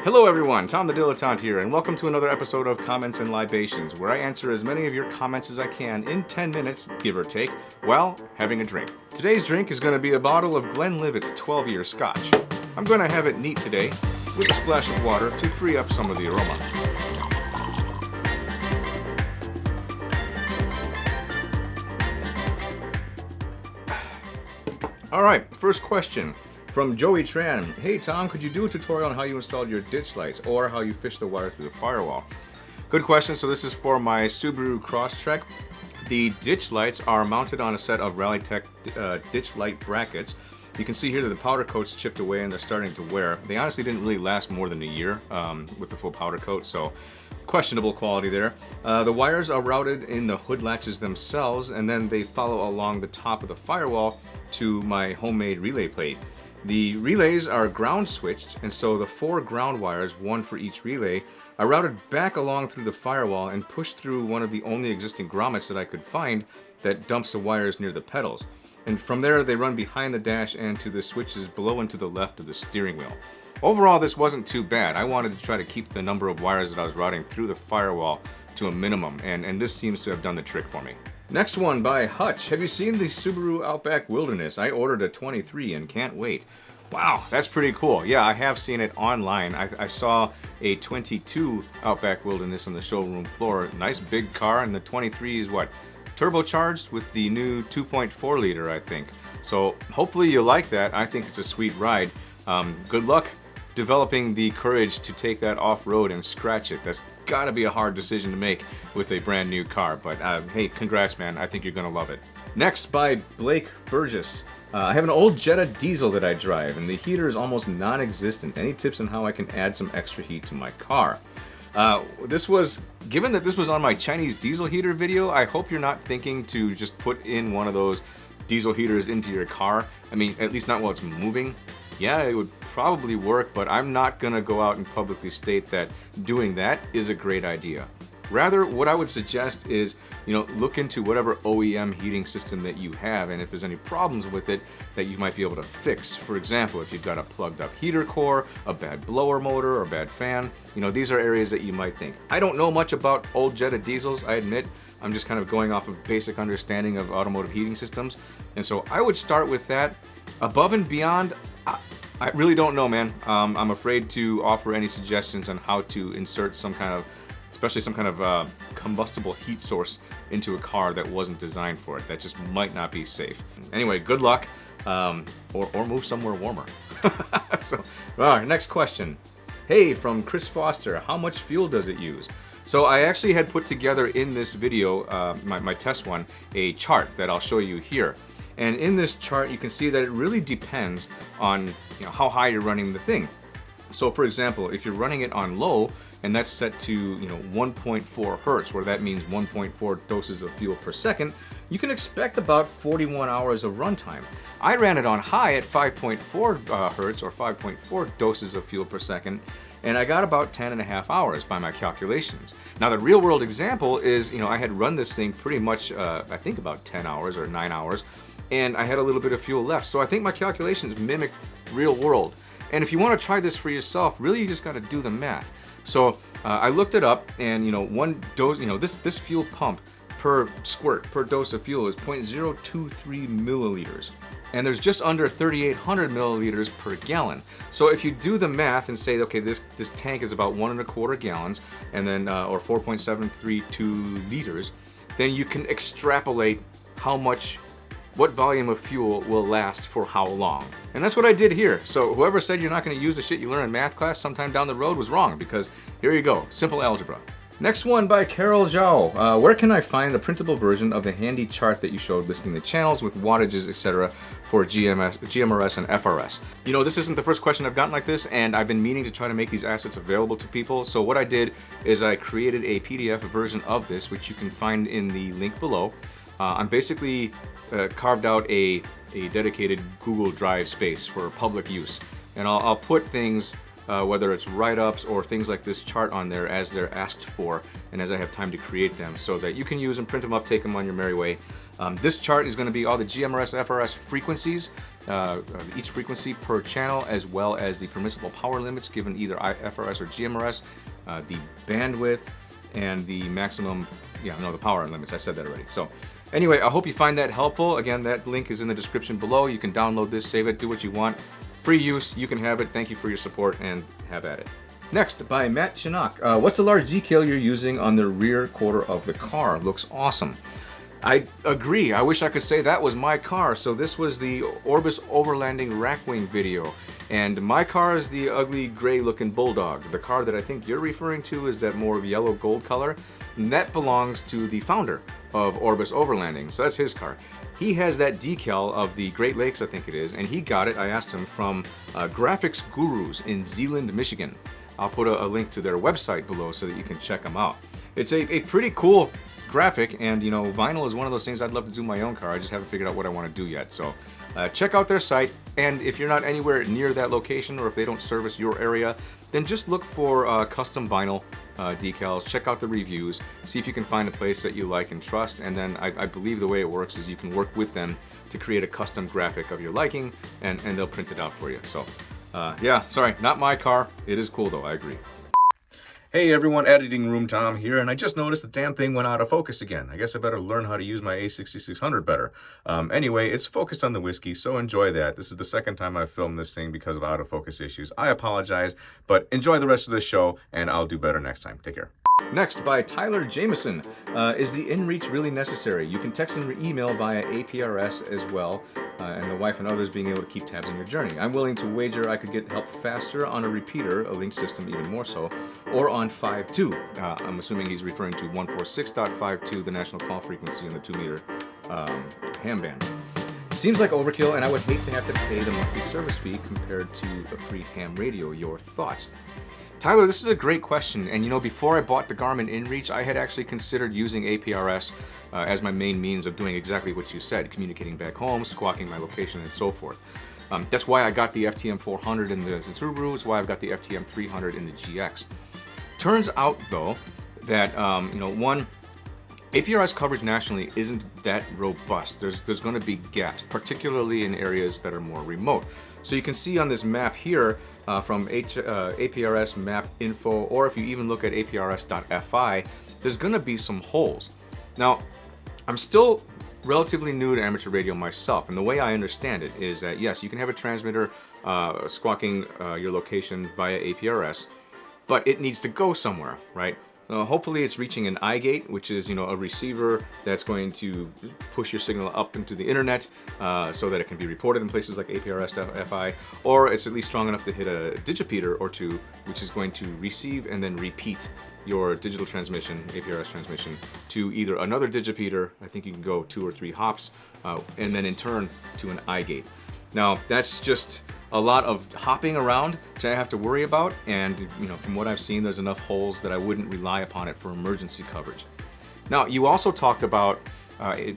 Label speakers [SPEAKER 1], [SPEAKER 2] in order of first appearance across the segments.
[SPEAKER 1] Hello everyone, Tom the Dilettante here, and welcome to another episode of Comments and Libations, where I answer as many of your comments as I can in 10 minutes, give or take, while having a drink. Today's drink is going to be a bottle of Glenlivet 12-year Scotch. I'm going to have it neat today, with a splash of water to free up some of the aroma. Alright, first question. From Joey Tran. Hey Tom, could you do a tutorial on how you installed your ditch lights or how you fish the wire through the firewall? Good question. So this is for my Subaru Crosstrek. The ditch lights are mounted on a set of Rallytech ditch light brackets. You can see here that the powder coat's chipped away and they're starting to wear. They honestly didn't really last more than a year with the full powder coat, so questionable quality there. The wires are routed in the hood latches themselves, and then they follow along the top of the firewall to my homemade relay plate. The relays are ground switched, and so the 4 ground wires, one for each relay, are routed back along through the firewall and pushed through one of the only existing grommets that I could find that dumps the wires near the pedals. And from there they run behind the dash and to the switches below and to the left of the steering wheel. Overall, this wasn't too bad. I wanted to try to keep the number of wires that I was routing through the firewall to a minimum, and this seems to have done the trick for me. Next one by Hutch. Have you seen the Subaru Outback Wilderness? I ordered a 23 and can't wait. Wow, that's pretty cool. Yeah, I have seen it online. I saw a 22 Outback Wilderness on the showroom floor. Nice big car, and the 23 is what? Turbocharged with the new 2.4 liter, I think. So hopefully you like that. I think it's a sweet ride. Good luck developing the courage to take that off-road and scratch it. That's gotta be a hard decision to make with a brand new car, but hey, congrats man, I think you're gonna love it. Next by Blake Burgess. I have an old Jetta diesel that I drive, and the heater is almost non-existent. Any tips on how I can add some extra heat to my car? Given that this was on my Chinese diesel heater video, I hope you're not thinking to just put in one of those diesel heaters into your car. I mean, at least not while it's moving. Yeah, it would probably work, but I'm not gonna go out and publicly state that doing that is a great idea. Rather, what I would suggest is, look into whatever OEM heating system that you have, and if there's any problems with it that you might be able to fix. For example, if you've got a plugged up heater core, a bad blower motor, or a bad fan, these are areas that you might think. I don't know much about old Jetta diesels, I admit. I'm just kind of going off of basic understanding of automotive heating systems. And so I would start with that. Above and beyond, I really don't know, man. I'm afraid to offer any suggestions on how to insert especially some kind of combustible heat source into a car that wasn't designed for it. That just might not be safe. Anyway, good luck, or move somewhere warmer. So, all right, next question. Hey, from Chris Foster, how much fuel does it use? So I actually had put together in this video, my test one, a chart that I'll show you here. And in this chart, you can see that it really depends on how high you're running the thing. So for example, if you're running it on low, and that's set to 1.4 hertz, where that means 1.4 doses of fuel per second, you can expect about 41 hours of runtime. I ran it on high at 5.4 hertz, or 5.4 doses of fuel per second, and I got about 10.5 hours by my calculations. Now the real world example is, I had run this thing pretty much, I think about 10 hours or 9 hours, and I had a little bit of fuel left. So I think my calculations mimicked real world. And if you want to try this for yourself, really you just got to do the math. So I looked it up, and one dose, this fuel pump per squirt, per dose of fuel is 0.023 milliliters. And there's just under 3,800 milliliters per gallon. So if you do the math and say, okay, this tank is about 1.25 gallons, and then or 4.732 liters, then you can extrapolate what volume of fuel will last for how long. And that's what I did here. So whoever said you're not going to use the shit you learn in math class sometime down the road was wrong, because here you go, simple algebra. Next one by Carol Zhao. Where can I find a printable version of the handy chart that you showed listing the channels with wattages, etc. for GMRS and FRS? This isn't the first question I've gotten like this, and I've been meaning to try to make these assets available to people. So what I did is I created a PDF version of this, which you can find in the link below. I'm basically carved out a dedicated Google Drive space for public use. And I'll put things, whether it's write-ups or things like this chart on there as they're asked for and as I have time to create them, so that you can use them, print them up, take them on your merry way. This chart is going to be all the GMRS FRS frequencies, each frequency per channel, as well as the permissible power limits given either FRS or GMRS, the bandwidth, and the maximum, the power limits. I said that already. So anyway, I hope you find that helpful. Again, that link is in the description below. You can download this, save it, do what you want. Free use, you can have it. Thank you for your support, and have at it. Next, by Matt Chinook. What's the large decal you're using on the rear quarter of the car? Looks awesome. I agree. I wish I could say that was my car. So this was the Orbis overlanding rackwing video. And my car is the ugly gray looking Bulldog. The car that I think you're referring to is that more yellow gold color. And that belongs to the founder of Orbis Overlanding. So that's his car. He has that decal of the Great Lakes, I think it is, and he got it, I asked him, from Graphix Gurus in Zeeland, Michigan. I'll put a link to their website below so that you can check them out. It's a pretty cool graphic, and vinyl is one of those things I'd love to do in my own car. I just haven't figured out what I want to do yet. So check out their site, and if you're not anywhere near that location, or if they don't service your area, then just look for custom vinyl decals. Check out the reviews, see if you can find a place that you like and trust, and then I believe the way it works is you can work with them to create a custom graphic of your liking, and they'll print it out for you. So yeah, sorry, not my car. It is cool though, I agree. Hey everyone, Editing Room Tom here, and I just noticed the damn thing went out of focus again. I guess I better learn how to use my A6600 better. Anyway, it's focused on the whiskey, so enjoy that. This is the second time I've filmed this thing because of autofocus issues. I apologize, but enjoy the rest of the show, and I'll do better next time. Take care. Next, by Tyler Jameson. Is the inReach really necessary? You can text and email via APRS as well, and the wife and others being able to keep tabs on your journey. I'm willing to wager I could get help faster on a repeater, a link system even more so, or on 5.2. I'm assuming he's referring to 146.52, the national call frequency on the 2-meter ham band. Seems like overkill, and I would hate to have to pay the monthly service fee compared to a free ham radio. Your thoughts? Tyler, this is a great question, and before I bought the Garmin inReach, I had actually considered using APRS as my main means of doing exactly what you said, communicating back home, squawking my location, and so forth. That's why I got the FTM 400 in the Subaru. It's why I've got the FTM 300 in the GX. Turns out, though, that one, APRS coverage nationally isn't that robust. There's going to be gaps, particularly in areas that are more remote. So you can see on this map here from APRS map info, or if you even look at aprs.fi, there's going to be some holes. Now, I'm still relatively new to amateur radio myself, and the way I understand it is that yes, you can have a transmitter squawking your location via APRS, but it needs to go somewhere, right? Hopefully it's reaching an iGate, which is a receiver that's going to push your signal up into the internet so that it can be reported in places like APRS.fi, or it's at least strong enough to hit a digipeater or two, which is going to receive and then repeat your digital transmission, APRS transmission, to either another digipeater, I think you can go 2 or 3 hops, and then in turn to an iGate. Now that's just a lot of hopping around to have to worry about, and from what I've seen, there's enough holes that I wouldn't rely upon it for emergency coverage. Now, you also talked about either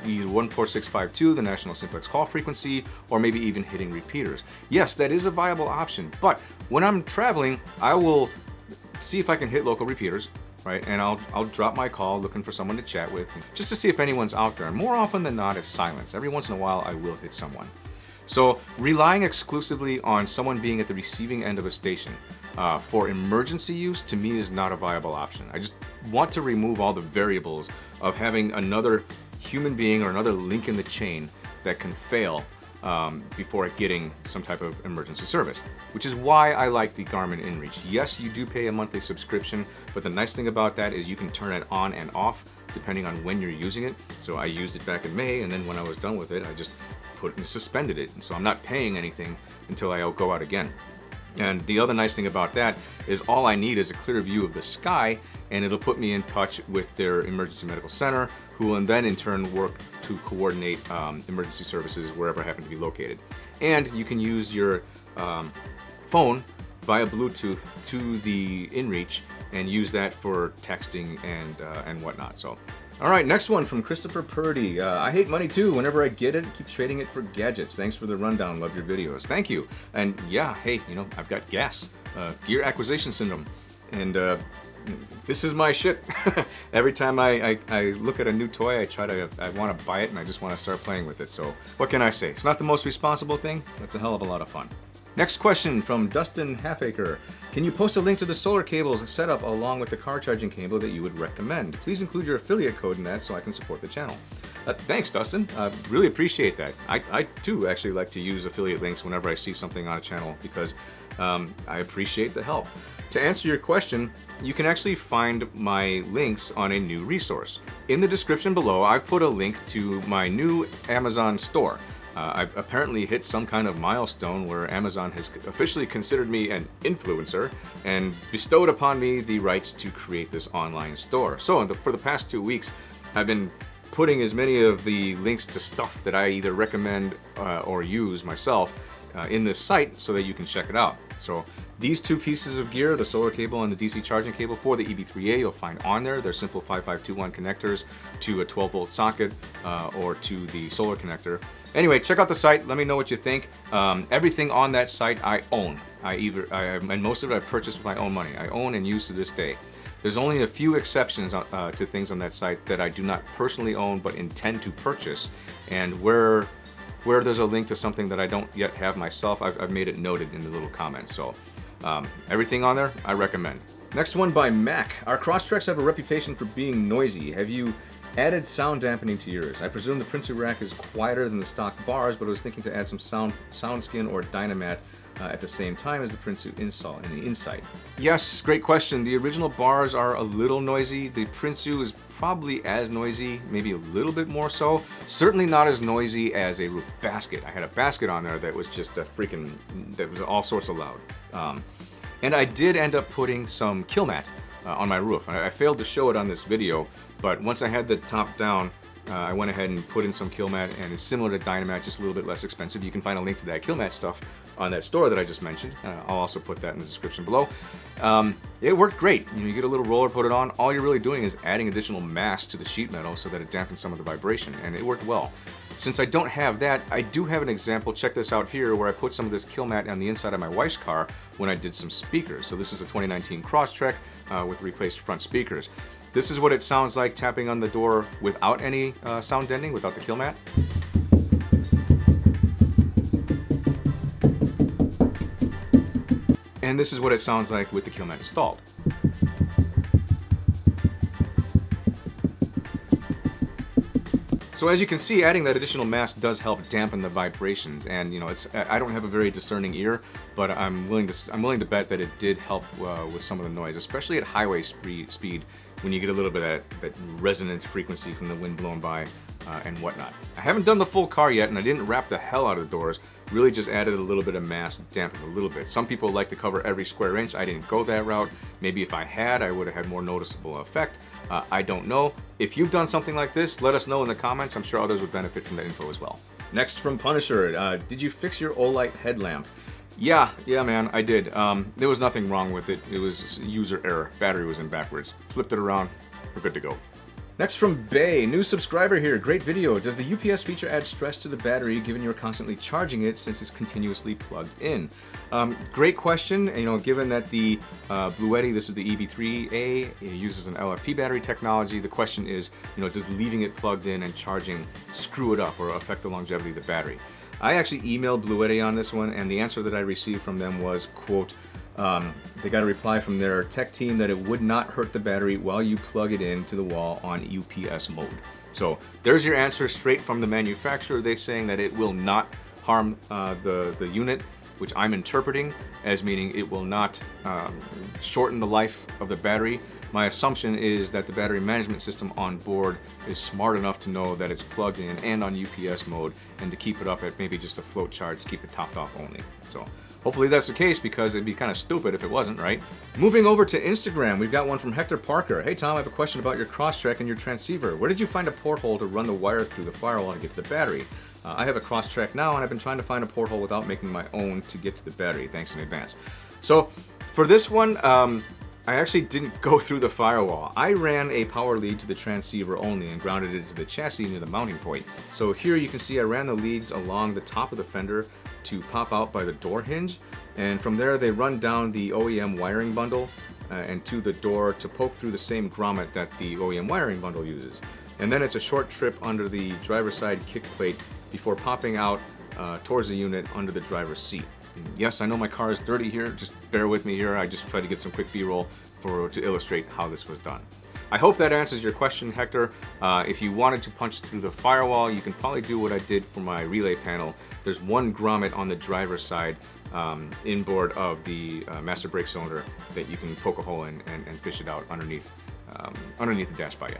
[SPEAKER 1] 14652, the national simplex call frequency, or maybe even hitting repeaters. Yes, that is a viable option, but when I'm traveling, I will see if I can hit local repeaters, right? And I'll drop my call looking for someone to chat with, just to see if anyone's out there. And more often than not, it's silence. Every once in a while, I will hit someone. So relying exclusively on someone being at the receiving end of a station for emergency use, to me, is not a viable option. I just want to remove all the variables of having another human being or another link in the chain that can fail before getting some type of emergency service, which is why I like the Garmin inReach. Yes, you do pay a monthly subscription, but the nice thing about that is you can turn it on and off depending on when you're using it. So I used it back in May, and then when I was done with it, I just suspended it, and so I'm not paying anything until I go out again. And the other nice thing about that is all I need is a clear view of the sky, and it'll put me in touch with their emergency medical center, who will then in turn work to coordinate emergency services wherever I happen to be located. And you can use your phone via Bluetooth to the inReach and use that for texting and whatnot. So, all right, next one from Christopher Purdy. I hate money too. Whenever I get it, I keep trading it for gadgets. Thanks for the rundown. Love your videos. Thank you. And yeah, hey, I've got gear acquisition syndrome. And this is my shit. Every time I look at a new toy, I want to buy it and I just want to start playing with it. So what can I say? It's not the most responsible thing. It's a hell of a lot of fun. Next question from Dustin Halfacre. Can you post a link to the solar cables setup along with the car charging cable that you would recommend? Please include your affiliate code in that so I can support the channel. Thanks, Dustin. Really appreciate that. I too actually like to use affiliate links whenever I see something on a channel because I appreciate the help. To answer your question, you can actually find my links on a new resource. In the description below, I put a link to my new Amazon store. I've apparently hit some kind of milestone where Amazon has officially considered me an influencer and bestowed upon me the rights to create this online store. So for the past 2 weeks, I've been putting as many of the links to stuff that I either recommend or use myself in this site so that you can check it out. So these two pieces of gear, the solar cable and the DC charging cable for the EB3A, you'll find on there. They're simple 5521 connectors to a 12-volt socket or to the solar connector. Anyway, check out the site. Let me know what you think. Everything on that site I own. And most of it I purchased with my own money. I own and use to this day. There's only a few exceptions to things on that site that I do not personally own but intend to purchase. And where there's a link to something that I don't yet have myself, I've made it noted in the little comments. So everything on there, I recommend. Next one by Mac. Our Crosstreks have a reputation for being noisy. Have you added sound dampening to yours? I presume the Prinsu rack is quieter than the stock bars, but I was thinking to add some sound skin or Dynamat at the same time as the Prinsu install in the inside. Yes, great question. The original bars are a little noisy. The Prinsu is probably as noisy, maybe a little bit more so. Certainly not as noisy as a roof basket. I had a basket on there that was just that was all sorts of loud. And I did end up putting some Killmat on my roof. I failed to show it on this video, but once I had the top down, I went ahead and put in some Killmat, and it's similar to Dynamat, just a little bit less expensive. You can find a link to that Killmat stuff on that store that I just mentioned. I'll also put that in the description below. It worked great. You get a little roller, put it on. All you're really doing is adding additional mass to the sheet metal so that it dampens some of the vibration, and it worked well. Since I don't have that, I do have an example. Check this out here, where I put some of this Killmat on the inside of my wife's car when I did some speakers. So this is a 2019 Crosstrek with replaced front speakers. This is what it sounds like tapping on the door without any sound deadening, without the Killmat. And this is what it sounds like with the Killmat installed. So as you can see, adding that additional mass does help dampen the vibrations, and you know, I don't have a very discerning ear, but I'm willing to bet that it did help with some of the noise, especially at highway speed when you get a little bit of that resonance frequency from the wind blowing by and whatnot. I haven't done the full car yet, and I didn't wrap the hell out of the doors. Really just added a little bit of mass, dampened a little bit. Some people like to cover every square inch. I didn't go that route. Maybe if I had, I would have had more noticeable effect. I don't know. If you've done something like this, let us know in the comments. I'm sure others would benefit from that info as well. Next from Punisher, did you fix your Olight headlamp? Yeah, man, I did. There was nothing wrong with it. It was user error. Battery was in backwards. Flipped it around. We're good to go. Next from Bay, new subscriber here, great video. Does the UPS feature add stress to the battery given you're constantly charging it since it's continuously plugged in? Great question. You know, given that the Bluetti, this is the EB3A, it uses an LFP battery technology. The question is, you know, does leaving it plugged in and charging screw it up or affect the longevity of the battery? I actually emailed Bluetti on this one, and the answer that I received from them was, quote, they got a reply from their tech team that it would not hurt the battery while you plug it into the wall on UPS mode. So there's your answer straight from the manufacturer. They're saying that it will not harm the unit, which I'm interpreting as meaning it will not shorten the life of the battery. My assumption is that the battery management system on board is smart enough to know that it's plugged in and on UPS mode, and to keep it up at maybe just a float charge, keep it topped off only. So hopefully that's the case, because it'd be kind of stupid if it wasn't, right? Moving over to Instagram, we've got one from Hector Parker. Hey Tom, I have a question about your Crosstrek and your transceiver. Where did you find a porthole to run the wire through the firewall to get to the battery? I have a Crosstrek now, and I've been trying to find a porthole without making my own to get to the battery. Thanks in advance. So for this one, I actually didn't go through the firewall. I ran a power lead to the transceiver only and grounded it to the chassis near the mounting point. So here you can see I ran the leads along the top of the fender to pop out by the door hinge, and from there they run down the OEM wiring bundle and to the door to poke through the same grommet that the OEM wiring bundle uses. And then it's a short trip under the driver's side kick plate before popping out towards the unit under the driver's seat. Yes, I know my car is dirty here, just bear with me here. I just tried to get some quick B-roll to illustrate how this was done. I hope that answers your question, Hector. If you wanted to punch through the firewall, you can probably do what I did for my relay panel. There's one grommet on the driver's side inboard of the master brake cylinder that you can poke a hole in and fish it out underneath the dash by you.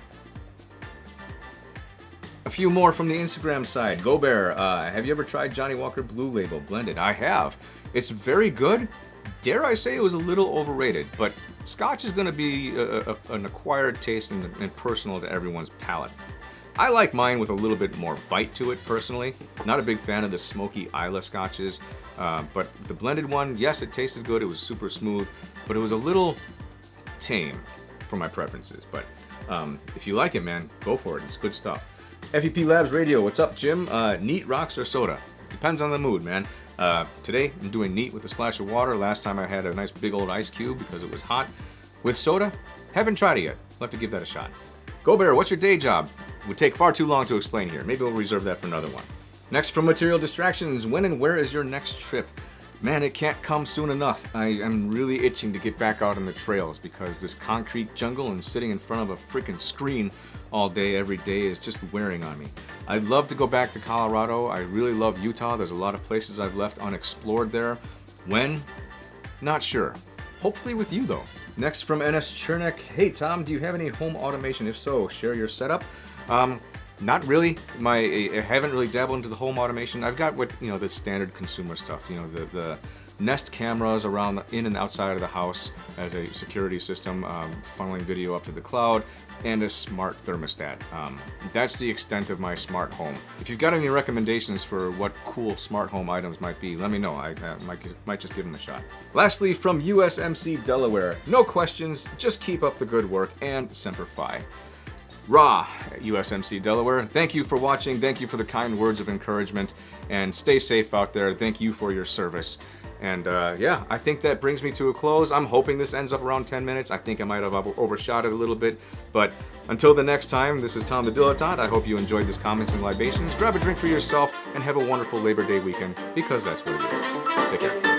[SPEAKER 1] A few more from the Instagram side. Go Bear, have you ever tried Johnny Walker Blue Label blended? I have. It's very good. Dare I say it was a little overrated, but Scotch is going to be an acquired taste and personal to everyone's palate. I like mine with a little bit more bite to it personally. Not a big fan of the smoky Isla Scotches, but the blended one, yes, it tasted good. It was super smooth, but it was a little tame for my preferences. But if you like it, man, go for it. It's good stuff. FEP Labs Radio, what's up, Jim? Neat rocks or soda? Depends on the mood, man. Today, I'm doing neat with a splash of water. Last time I had a nice big old ice cube because it was hot. With soda, haven't tried it yet. I'll have to give that a shot. Go Bear, what's your day job? Would take far too long to explain here. Maybe we'll reserve that for another one. Next from Material Distractions, when and where is your next trip? Man, it can't come soon enough. I am really itching to get back out on the trails because this concrete jungle and sitting in front of a freaking screen all day, every day is just wearing on me. I'd love to go back to Colorado. I really love Utah. There's a lot of places I've left unexplored there. When? Not sure. Hopefully with you though. Next from NS Chernek, hey Tom, do you have any home automation? If so, share your setup. Not really. I haven't really dabbled into the home automation. I've got the standard consumer stuff. The Nest cameras around in and outside of the house as a security system, funneling video up to the cloud, and a smart thermostat. That's the extent of my smart home. If you've got any recommendations for what cool smart home items might be, let me know. I might just give them a shot. Lastly, from USMC Delaware, no questions, just keep up the good work and Semper Fi. Raw at USMC Delaware. Thank you for watching. Thank you for the kind words of encouragement, and stay safe out there. Thank you for your service. And yeah, I think that brings me to a close. I'm hoping this ends up around 10 minutes. I think I might have overshot it a little bit. But until the next time, this is Tom the Dilettante. I hope you enjoyed this Comments and Libations. Grab a drink for yourself and have a wonderful Labor Day weekend, because that's what it is. Take care.